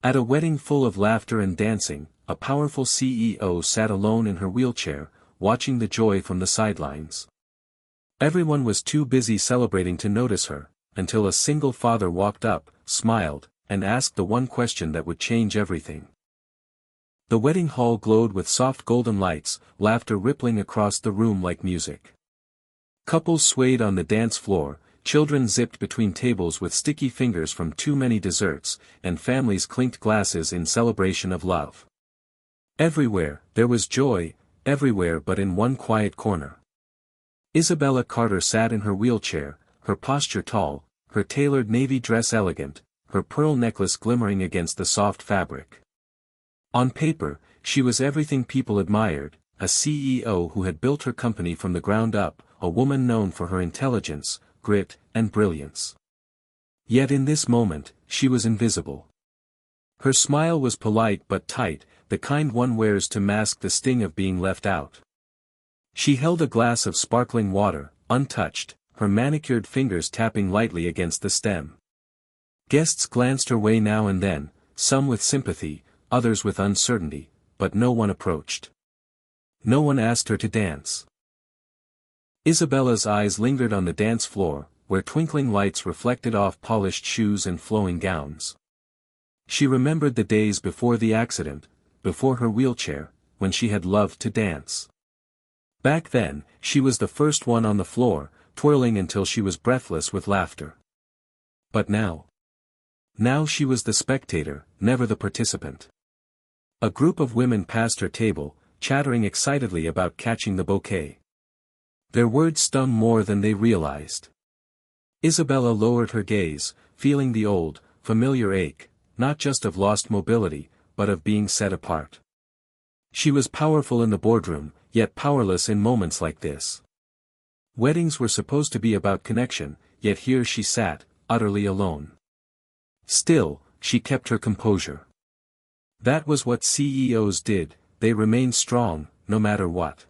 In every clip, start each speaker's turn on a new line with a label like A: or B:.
A: At a wedding full of laughter and dancing, a powerful CEO sat alone in her wheelchair, watching the joy from the sidelines. Everyone was too busy celebrating to notice her, until a single father walked up, smiled, and asked the one question that would change everything. The wedding hall glowed with soft golden lights, laughter rippling across the room like music. Couples swayed on the dance floor, children zipped between tables with sticky fingers from too many desserts, and families clinked glasses in celebration of love. Everywhere, there was joy, everywhere but in one quiet corner. Isabella Carter sat in her wheelchair, her posture tall, her tailored navy dress elegant, her pearl necklace glimmering against the soft fabric. On paper, she was everything people admired, a CEO who had built her company from the ground up, a woman known for her intelligence, grit, and brilliance. Yet in this moment, she was invisible. Her smile was polite but tight, the kind one wears to mask the sting of being left out. She held a glass of sparkling water, untouched, her manicured fingers tapping lightly against the stem. Guests glanced her way now and then, some with sympathy, others with uncertainty, but no one approached. No one asked her to dance. Isabella's eyes lingered on the dance floor, where twinkling lights reflected off polished shoes and flowing gowns. She remembered the days before the accident, before her wheelchair, when she had loved to dance. Back then, she was the first one on the floor, twirling until she was breathless with laughter. But now? Now she was the spectator, never the participant. A group of women passed her table, chattering excitedly about catching the bouquet. Their words stung more than they realized. Isabella lowered her gaze, feeling the old, familiar ache, not just of lost mobility, but of being set apart. She was powerful in the boardroom, yet powerless in moments like this. Weddings were supposed to be about connection, yet here she sat, utterly alone. Still, she kept her composure. That was what CEOs did, they remained strong, no matter what.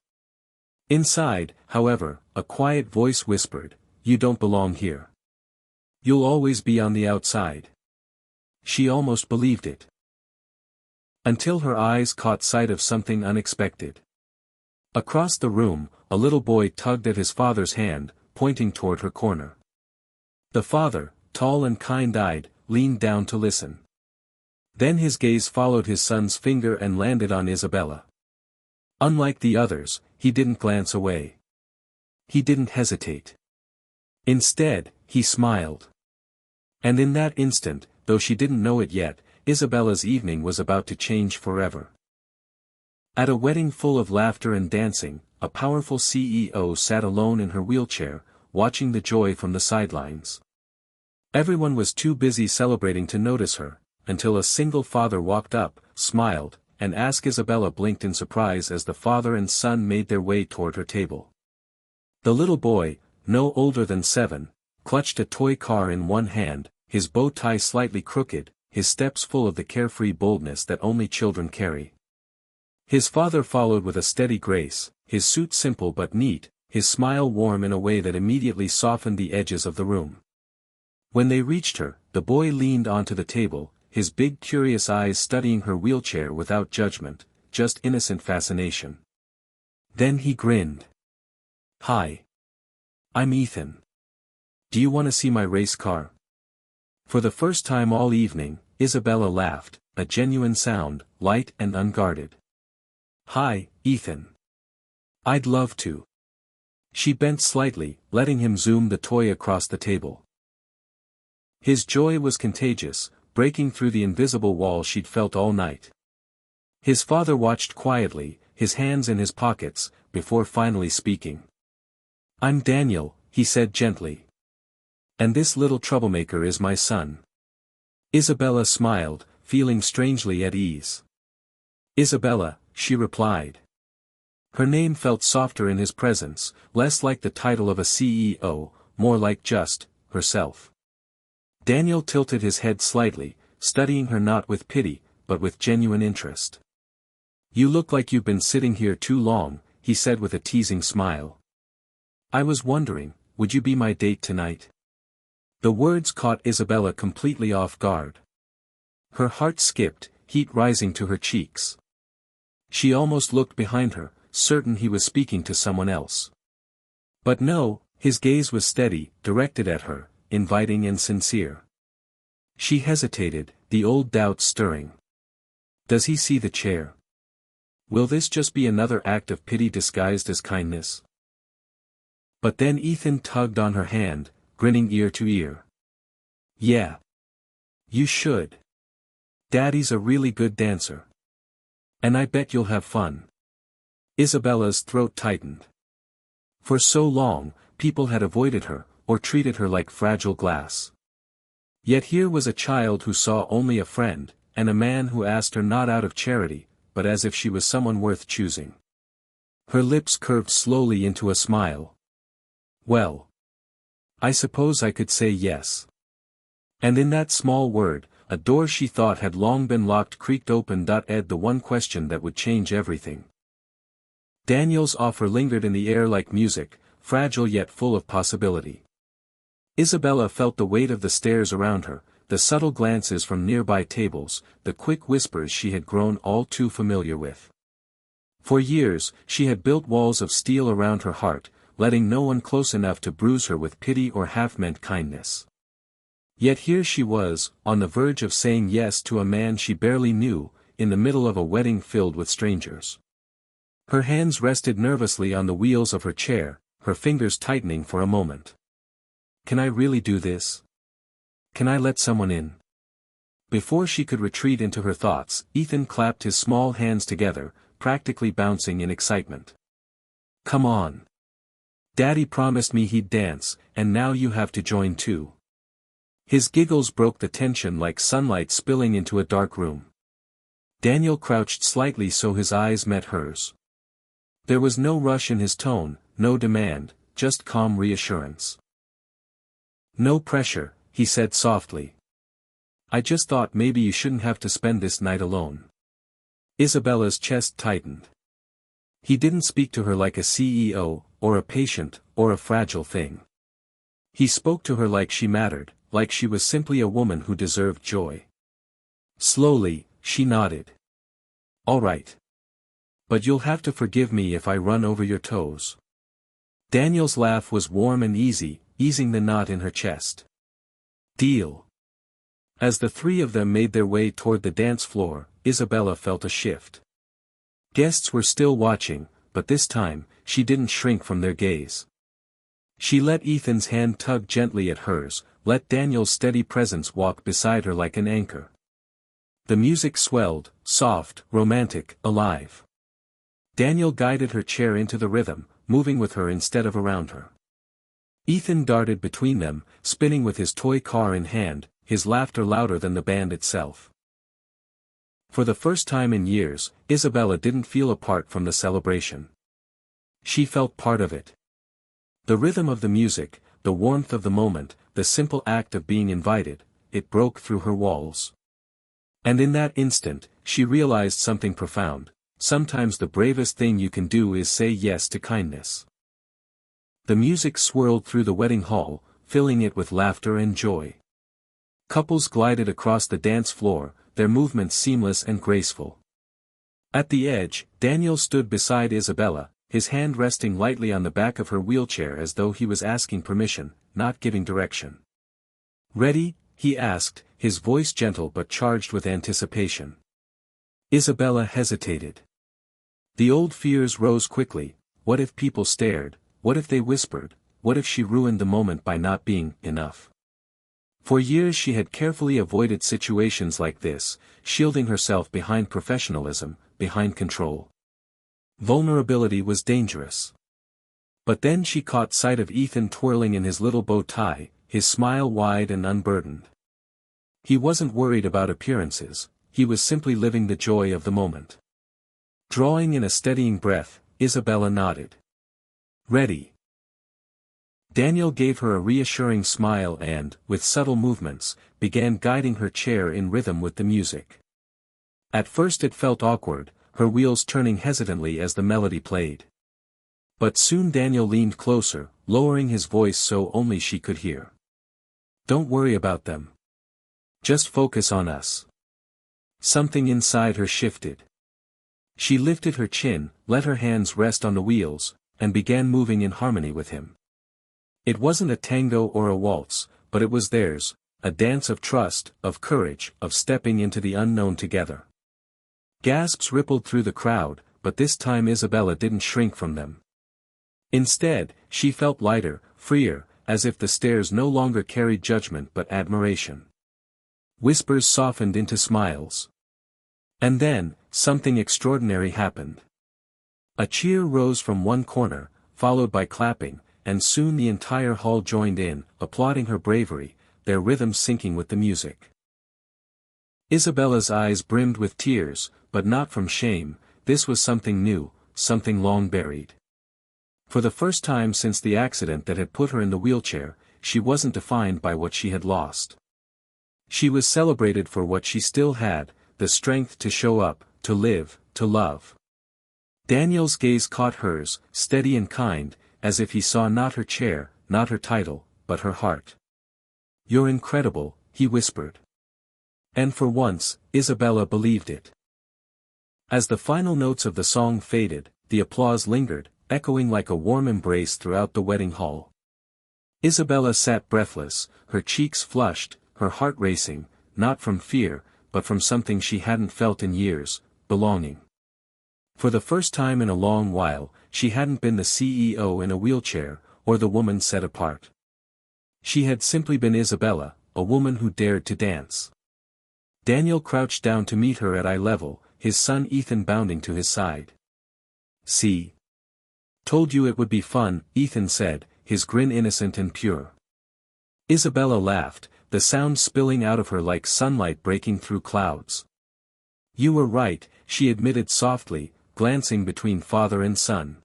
A: Inside, however, a quiet voice whispered, "You don't belong here. You'll always be on the outside." She almost believed it. Until her eyes caught sight of something unexpected. Across the room, a little boy tugged at his father's hand, pointing toward her corner. The father, tall and kind-eyed, leaned down to listen. Then his gaze followed his son's finger and landed on Isabella. Unlike the others, he didn't glance away. He didn't hesitate. Instead, he smiled. And in that instant, though she didn't know it yet, Isabella's evening was about to change forever. At a wedding full of laughter and dancing, a powerful CEO sat alone in her wheelchair, watching the joy from the sidelines. Everyone was too busy celebrating to notice her, until a single father walked up, smiled, and asked. Isabella blinked in surprise as the father and son made their way toward her table. The little boy, no older than 7, clutched a toy car in one hand, his bow tie slightly crooked, his steps full of the carefree boldness that only children carry. His father followed with a steady grace, his suit simple but neat, his smile warm in a way that immediately softened the edges of the room. When they reached her, the boy leaned onto the table, his big curious eyes studying her wheelchair without judgment, just innocent fascination. Then he grinned. "Hi. I'm Ethan. Do you want to see my race car?" For the first time all evening, Isabella laughed, a genuine sound, light and unguarded. "Hi, Ethan. I'd love to." She bent slightly, letting him zoom the toy across the table. His joy was contagious, breaking through the invisible wall she'd felt all night. His father watched quietly, his hands in his pockets, before finally speaking. "I'm Daniel," he said gently. "And this little troublemaker is my son." Isabella smiled, feeling strangely at ease. "Isabella," she replied. Her name felt softer in his presence, less like the title of a CEO, more like just, herself. Daniel tilted his head slightly, studying her not with pity, but with genuine interest. "You look like you've been sitting here too long," he said with a teasing smile. "I was wondering, would you be my date tonight?" The words caught Isabella completely off guard. Her heart skipped, heat rising to her cheeks. She almost looked behind her, certain he was speaking to someone else. But no, his gaze was steady, directed at her, inviting and sincere. She hesitated, the old doubts stirring. Does he see the chair? Will this just be another act of pity disguised as kindness? But then Ethan tugged on her hand, grinning ear to ear. Yeah. You should. Daddy's a really good dancer. And I bet you'll have fun. Isabella's throat tightened. For so long, people had avoided her, or treated her like fragile glass. Yet here was a child who saw only a friend, and a man who asked her not out of charity, but as if she was someone worth choosing. Her lips curved slowly into a smile. Well. I suppose I could say yes. And in that small word, a door she thought had long been locked creaked open. Ed the one question that would change everything. Daniel's offer lingered in the air like music, fragile yet full of possibility. Isabella felt the weight of the stares around her, the subtle glances from nearby tables, the quick whispers she had grown all too familiar with. For years, she had built walls of steel around her heart, letting no one close enough to bruise her with pity or half-meant kindness. Yet here she was, on the verge of saying yes to a man she barely knew, in the middle of a wedding filled with strangers. Her hands rested nervously on the wheels of her chair, her fingers tightening for a moment. Can I really do this? Can I let someone in? Before she could retreat into her thoughts, Ethan clapped his small hands together, practically bouncing in excitement. Come on. Daddy promised me he'd dance, and now you have to join too. His giggles broke the tension like sunlight spilling into a dark room. Daniel crouched slightly so his eyes met hers. There was no rush in his tone, no demand, just calm reassurance. No pressure, he said softly. I just thought maybe you shouldn't have to spend this night alone. Isabella's chest tightened. He didn't speak to her like a CEO, or a patient, or a fragile thing. He spoke to her like she mattered, like she was simply a woman who deserved joy. Slowly, she nodded. All right. But you'll have to forgive me if I run over your toes. Daniel's laugh was warm and easy, easing the knot in her chest. Deal. As the three of them made their way toward the dance floor, Isabella felt a shift. Guests were still watching, but this time, she didn't shrink from their gaze. She let Ethan's hand tug gently at hers, let Daniel's steady presence walk beside her like an anchor. The music swelled, soft, romantic, alive. Daniel guided her chair into the rhythm, moving with her instead of around her. Ethan darted between them, spinning with his toy car in hand, his laughter louder than the band itself. For the first time in years, Isabella didn't feel apart from the celebration. She felt part of it. The rhythm of the music, the warmth of the moment, the simple act of being invited, it broke through her walls. And in that instant, she realized something profound. Sometimes the bravest thing you can do is say yes to kindness. The music swirled through the wedding hall, filling it with laughter and joy. Couples glided across the dance floor, their movements seamless and graceful. At the edge, Daniel stood beside Isabella, his hand resting lightly on the back of her wheelchair as though he was asking permission, not giving direction. Ready? He asked, his voice gentle but charged with anticipation. Isabella hesitated. The old fears rose quickly. What if people stared? What if they whispered? What if she ruined the moment by not being enough? For years she had carefully avoided situations like this, shielding herself behind professionalism, behind control. Vulnerability was dangerous. But then she caught sight of Ethan twirling in his little bow tie, his smile wide and unburdened. He wasn't worried about appearances, he was simply living the joy of the moment. Drawing in a steadying breath, Isabella nodded. Ready. Daniel gave her a reassuring smile and, with subtle movements, began guiding her chair in rhythm with the music. At first it felt awkward, her wheels turning hesitantly as the melody played. But soon Daniel leaned closer, lowering his voice so only she could hear. Don't worry about them. Just focus on us. Something inside her shifted. She lifted her chin, let her hands rest on the wheels, and began moving in harmony with him. It wasn't a tango or a waltz, but it was theirs, a dance of trust, of courage, of stepping into the unknown together. Gasps rippled through the crowd, but this time Isabella didn't shrink from them. Instead, she felt lighter, freer, as if the stairs no longer carried judgment but admiration. Whispers softened into smiles. And then, something extraordinary happened. A cheer rose from one corner, followed by clapping, and soon the entire hall joined in, applauding her bravery, their rhythm syncing with the music. Isabella's eyes brimmed with tears, but not from shame. This was something new, something long buried. For the first time since the accident that had put her in the wheelchair, she wasn't defined by what she had lost. She was celebrated for what she still had, the strength to show up, to live, to love. Daniel's gaze caught hers, steady and kind, as if he saw not her chair, not her title, but her heart. "You're incredible," he whispered. And for once, Isabella believed it. As the final notes of the song faded, the applause lingered, echoing like a warm embrace throughout the wedding hall. Isabella sat breathless, her cheeks flushed, her heart racing, not from fear, but from something she hadn't felt in years, belonging. For the first time in a long while, she hadn't been the CEO in a wheelchair, or the woman set apart. She had simply been Isabella, a woman who dared to dance. Daniel crouched down to meet her at eye level, his son Ethan bounding to his side. "See? Told you it would be fun," Ethan said, his grin innocent and pure. Isabella laughed, the sound spilling out of her like sunlight breaking through clouds. "You were right," she admitted softly, glancing between father and son.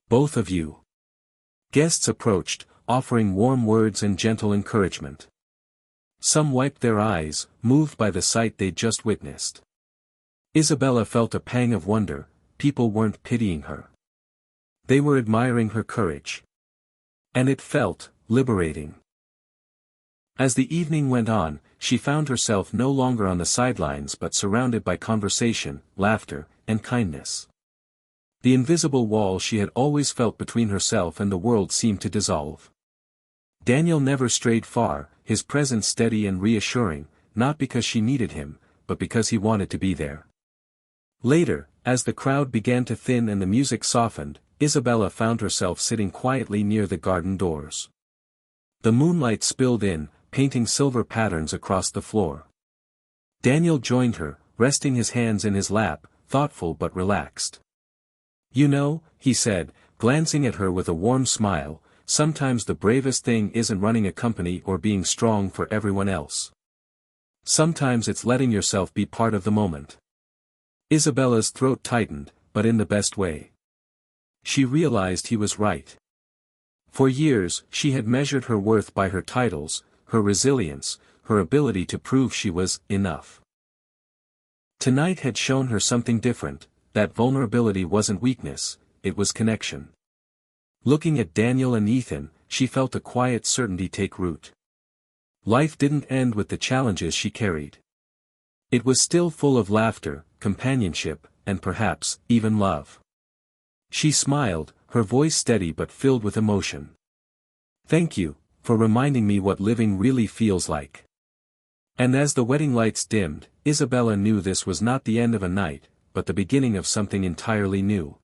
A: "Both of you." Guests approached, offering warm words and gentle encouragement. Some wiped their eyes, moved by the sight they'd just witnessed. Isabella felt a pang of wonder. People weren't pitying her. They were admiring her courage. And it felt liberating. As the evening went on, she found herself no longer on the sidelines but surrounded by conversation, laughter, and kindness. The invisible wall she had always felt between herself and the world seemed to dissolve. Daniel never strayed far, his presence steady and reassuring, not because she needed him, but because he wanted to be there. Later, as the crowd began to thin and the music softened, Isabella found herself sitting quietly near the garden doors. The moonlight spilled in, painting silver patterns across the floor. Daniel joined her, resting his hands in his lap, thoughtful but relaxed. "You know," he said, glancing at her with a warm smile, "sometimes the bravest thing isn't running a company or being strong for everyone else. Sometimes it's letting yourself be part of the moment." Isabella's throat tightened, but in the best way. She realized he was right. For years, she had measured her worth by her titles, her resilience, her ability to prove she was enough. Tonight had shown her something different. That vulnerability wasn't weakness, it was connection. Looking at Daniel and Ethan, she felt a quiet certainty take root. Life didn't end with the challenges she carried. It was still full of laughter, companionship, and perhaps, even love. She smiled, her voice steady but filled with emotion. "Thank you, for reminding me what living really feels like." And as the wedding lights dimmed, Isabella knew this was not the end of a night, but the beginning of something entirely new.